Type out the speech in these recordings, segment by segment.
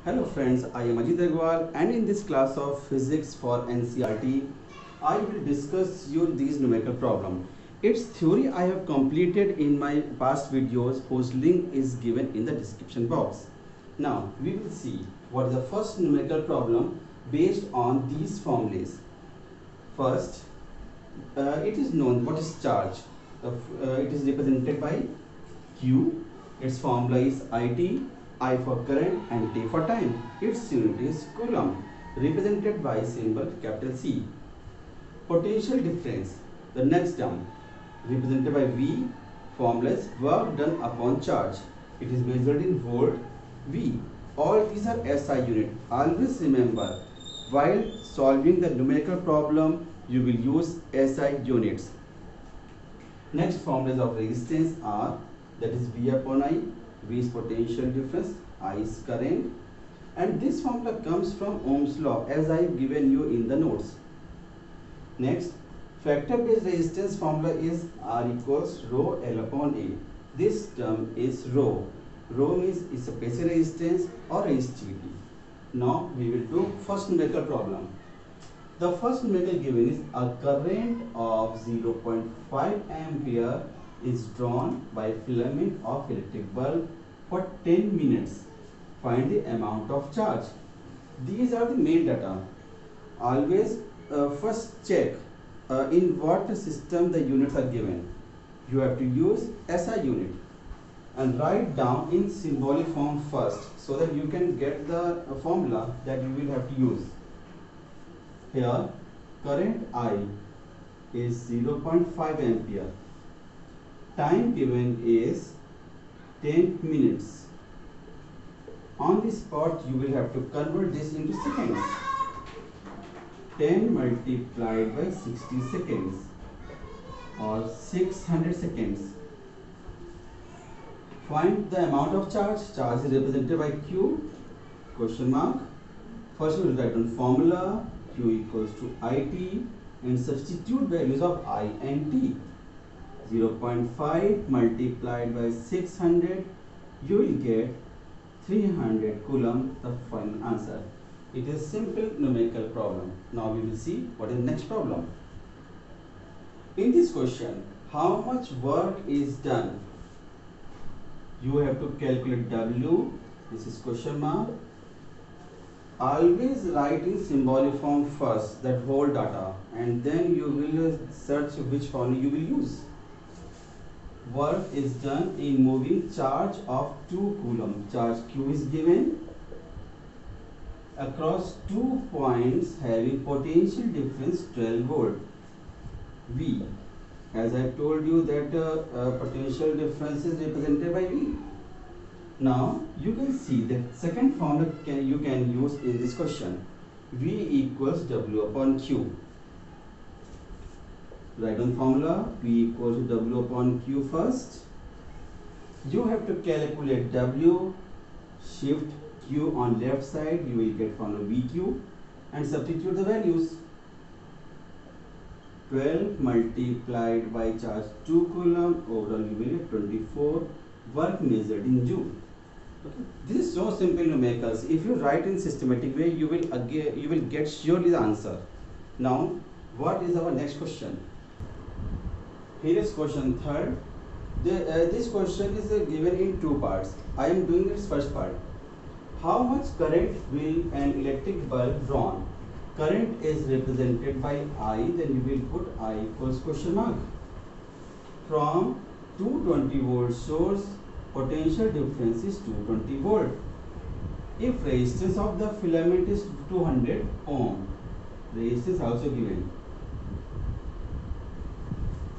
Hello friends, I am Ajit Agrawal and in this class of physics for NCERT, I will discuss you these numerical problem. Its theory I have completed in my past videos whose link is given in the description box. Now we will see what is the first numerical problem based on these formulas. First, it is known what is charge. It is represented by Q. Its formula is IT, I for current and T for time. Its unit is coulomb, represented by symbol capital C. Potential difference, the next term, represented by V, formula is work done upon charge. It is measured in volt V. All these are SI unit. Always remember, while solving the numerical problem, you will use SI units. Next formulas of resistance are, that is V upon I. V is potential difference, I is current, and this formula comes from Ohm's law as I have given you in the notes. Next, factor based resistance formula is R equals rho L upon A. This term is rho. Rho means it's a passive resistance or resistivity. Now we will do first numerical problem. The first numerical given is a current of 0.5 ampere is drawn by filament of electric bulb for 10 minutes. Find the amount of charge. These are the main data. Always first check in what system the units are given. You have to use SI unit and write down in symbolic form first so that you can get the formula that you will have to use. Here current I is 0.5 ampere. Time given is 10 minutes. On the spot you will have to convert this into seconds. 10 multiplied by 60 seconds or 600 seconds. Find the amount of charge. Charge is represented by Q, question mark. First we will write down formula. Q equals to IT and substitute values of I and T. 0.5 multiplied by 600, you will get 300 coulomb, the final answer. It is simple numerical problem. Now we will see what is the next problem. In this question, how much work is done? You have to calculate W. This is question mark. Always write in symbolic form first, that whole data, and then you will search which formula you will use. Work is done in moving charge of 2 coulomb. Charge Q is given across 2 points having potential difference 12 volt. V, as I told you that potential difference is represented by V. Now you can see that second formula you can use in this question. V equals W upon Q. Write down formula. V equals to W upon Q first. You have to calculate W. Shift Q on left side. You will get formula VQ and substitute the values. 12 multiplied by charge 2 coulomb, overall you will get 24. Work measured in joule. Okay. This is so simple numericals. If you write in systematic way, you will get surely the answer. Now, what is our next question? Here is question third. This question is given in 2 parts. I am doing its first part. How much current will an electric bulb drawn? Current is represented by I, then you will put I equals question mark. From 220 volt source, potential difference is 220 volt. If resistance of the filament is 200 ohm, resistance also given.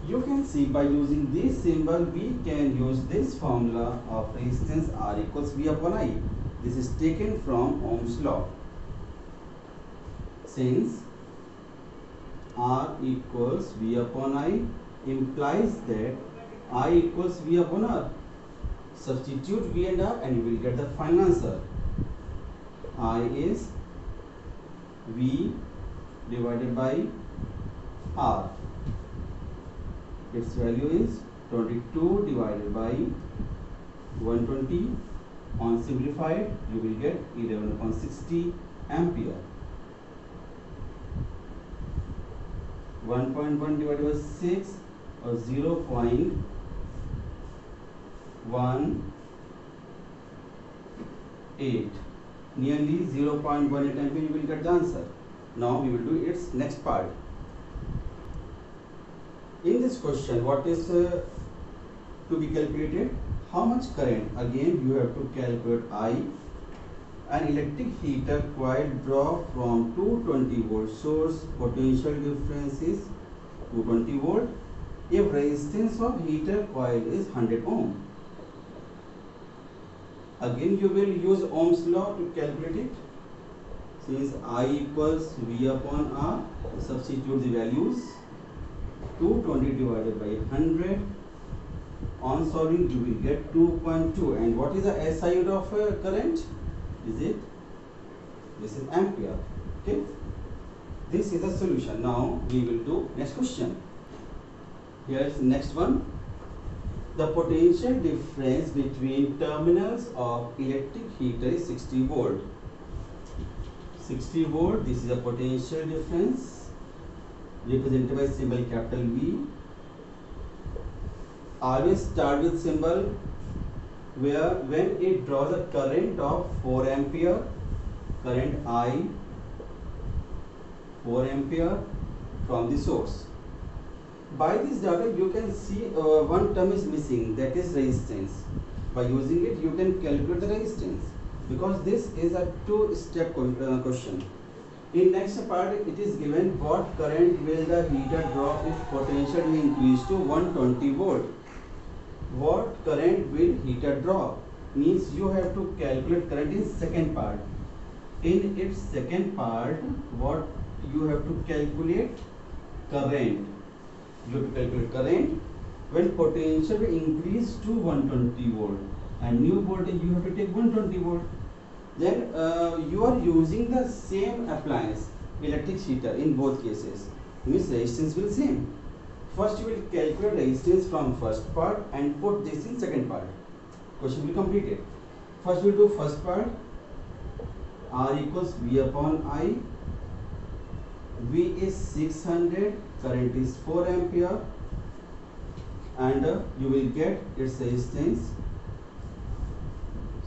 You can see by using this symbol we can use this formula of resistance R equals V upon I. This is taken from Ohm's law. Since R equals V upon I implies that I equals V upon R. Substitute V and R and you will get the final answer. I is V divided by R. Its value is 22 divided by 120 On simplified, you will get 11/60 ampere. 1.1 divided by 6 or 0.18, nearly 0.18 ampere. You will get the answer. Now we will do its next part. In this question, what is to be calculated? How much current? Again, you have to calculate I. An electric heater coil draw from 220 volt source. Potential difference is 220 volt. If resistance of heater coil is 100 ohm. Again, you will use Ohm's law to calculate it. Since I equals V upon R, substitute the values. 220 divided by 100. On solving, you will get 2.2. And what is the SI unit of current? Is it? This is ampere. Okay. This is the solution. Now we will do next question. Here is next one. The potential difference between terminals of electric heater is 60 volt. 60 volt. This is the potential difference, represented by symbol capital V. Always start with symbol where when it draws a current of 4 ampere, current I 4 ampere from the source. By this data you can see one term is missing, that is resistance. By using it you can calculate the resistance, because this is a two-step question. In next part it is given what current will the heater draw if potential will increase to 120 volt. What current will heater draw? Means you have to calculate current in second part. In its second part, what you have to calculate? Current. You have to calculate current when potential will increase to 120 volt and new voltage you have to take 120 volt. Then you are using the same appliance, electric heater, in both cases. Means resistance will same. First you will calculate resistance from first part and put this in second part. Question will complete it. First we will do first part. R equals V upon I. V is 600, current is 4 ampere, and you will get its resistance.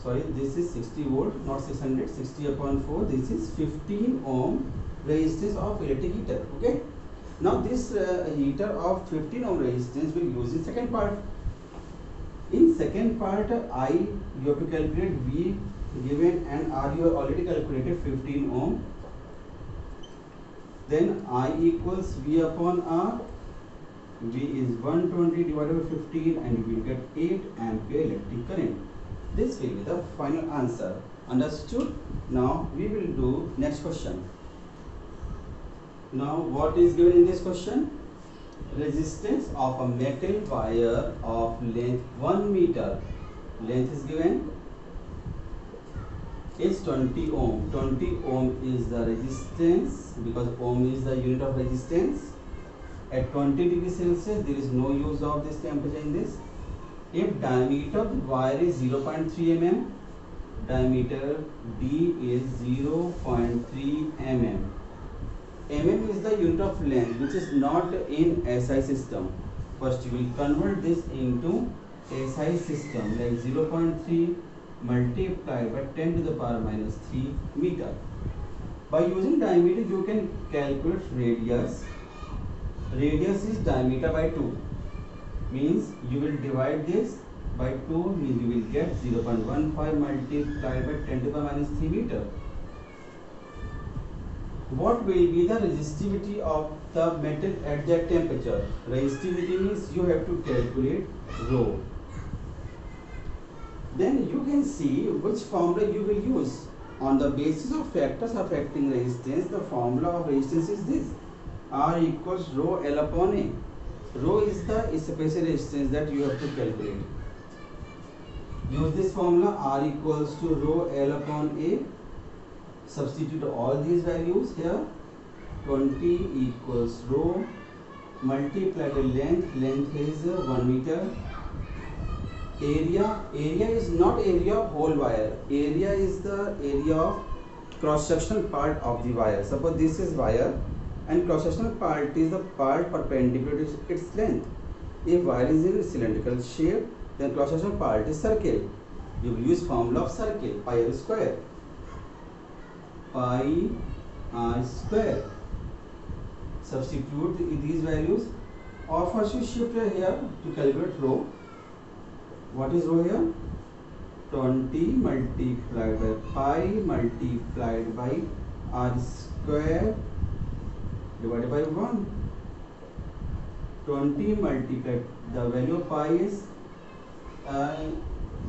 Sorry, this is 60 volt, not 600. 60 upon 4. This is 15 ohm resistance of electric heater. Okay. Now this heater of 15 ohm resistance will use in second part. In second part, I you have to calculate V given and R you have already calculated 15 ohm. Then I equals V upon R. V is 120 divided by 15 and you will get 8 ampere electric current. This will be the final answer. Understood? Now we will do next question. Now what is given in this question? Resistance of a metal wire of length 1 meter. Length is given is 20 ohm. 20 ohm is the resistance, because ohm is the unit of resistance. At 20 degrees Celsius there is no use of this temperature in this. If diameter of the wire is 0.3 mm, diameter D is 0.3 mm. Mm is the unit of length which is not in SI system. First you will convert this into SI system, like 0.3 multiplied by 10 to the power minus 3 meter. By using diameter you can calculate radius. Radius is diameter by 2. Means you will divide this by 2, means you will get 0.15 multiplied by 10 to the power minus 3 meter. What will be the resistivity of the metal at that temperature? Resistivity means you have to calculate rho. Then you can see which formula you will use. On the basis of factors affecting resistance, the formula of resistance is this: R equals rho L upon A. Rho is the special resistance that you have to calculate. Use this formula, R equals to rho L upon A. Substitute all these values here. 20 equals rho multiplied by length. Length is 1 meter. area is not area of whole wire. Area is the area of cross sectional part of the wire. Suppose this is wire and cross sectional part is the part perpendicular to its length. If wire is in cylindrical shape, then cross sectional part is circle. You will use formula of circle, pi r square. Pi r square. Substitute these values, or first you shift here to calculate rho. What is rho here? 20 multiplied by pi multiplied by r square divided by 1. 20 multiplied, the value of pi is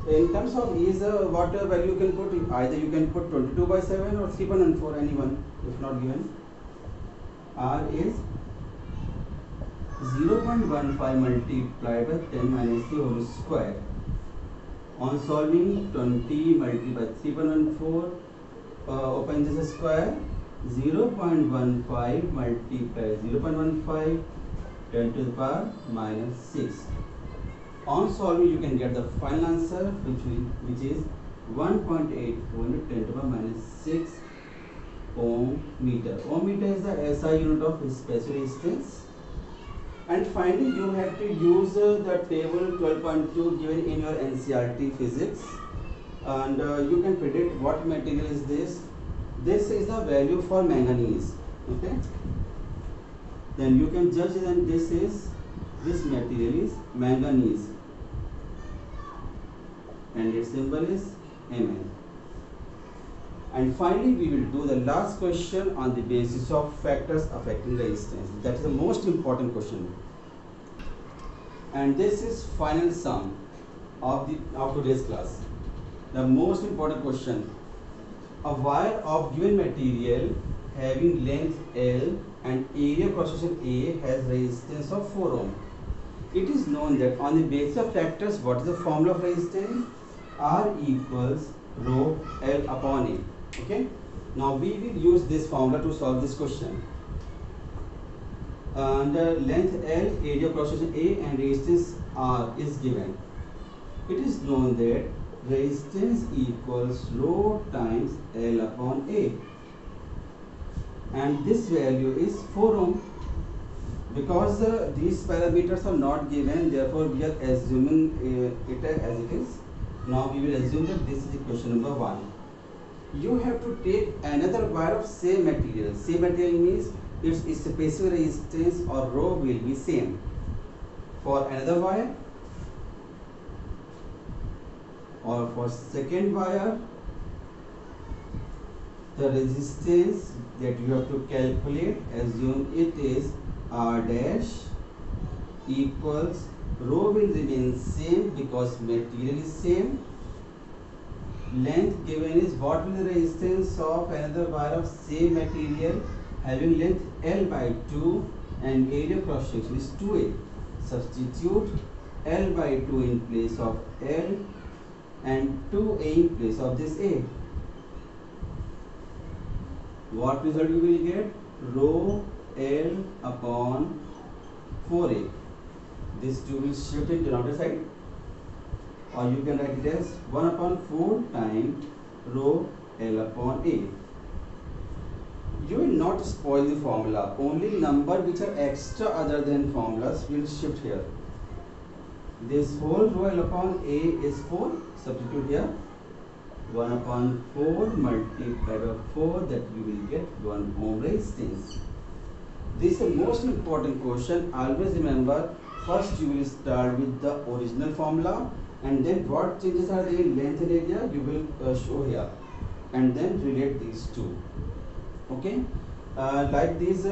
in terms of ease, what value you can put? Either you can put 22 by 7 or 3.14, anyone if not given. R is 0.15 multiplied by 10 minus the whole square. On solving, 20 multiplied by 3.14, open this square, 0.15 multiplied 0.15, 10 to the power minus 6. On solving, you can get the final answer, which is 1.84 into 10 to the power minus 6 ohm meter. Ohm meter is the SI unit of special resistance. And finally, you have to use the table 12.2 given in your NCERT physics, and you can predict what material is this. This is the value for manganese. Okay. Then you can judge that this material is manganese, and its symbol is Mn. And finally, we will do the last question on the basis of factors affecting resistance. That is the most important question. And this is final sum of today's class. The most important question. A wire of given material having length L and area cross section A has resistance of 4 ohm. It is known that on the basis of factors, what is the formula of resistance? R equals rho L upon A. Okay. Now we will use this formula to solve this question. And length L, area cross section A, and resistance R is given. It is known that resistance equals rho times L upon A, and this value is 4 ohm. Because these parameters are not given, therefore we are assuming it as it is. Now we will assume that this is equation number 1. You have to take another wire of same material. Same material means its specific resistance or rho will be same. For another wire or for second wire, the resistance that you have to calculate, assume it is R dash equals, rho will remain same because material is same. Length given is what will be the resistance of another wire of same material having length L by 2 and area cross section is 2A. Substitute L by 2 in place of L and 2A in place of this A. What result you will get? Rho L upon 4A. This 2 will shift in denominator side, or you can write it as 1 upon 4 times rho L upon A. You will not spoil the formula. Only number which are extra other than formulas will shift here. This whole rho L upon A is 4. Substitute here. 1 upon 4 multiplied by 4, that you will get 1 ohm resistance. This is the most important question. Always remember, first you will start with the original formula, and then what changes are there in length and area you will show here, and then relate these two. Okay. Like this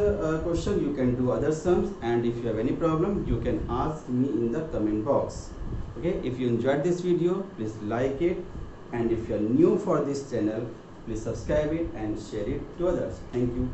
question, you can do other sums, and if you have any problem, you can ask me in the comment box. Okay. If you enjoyed this video, please like it, and if you are new for this channel, please subscribe it and share it to others. Thank you.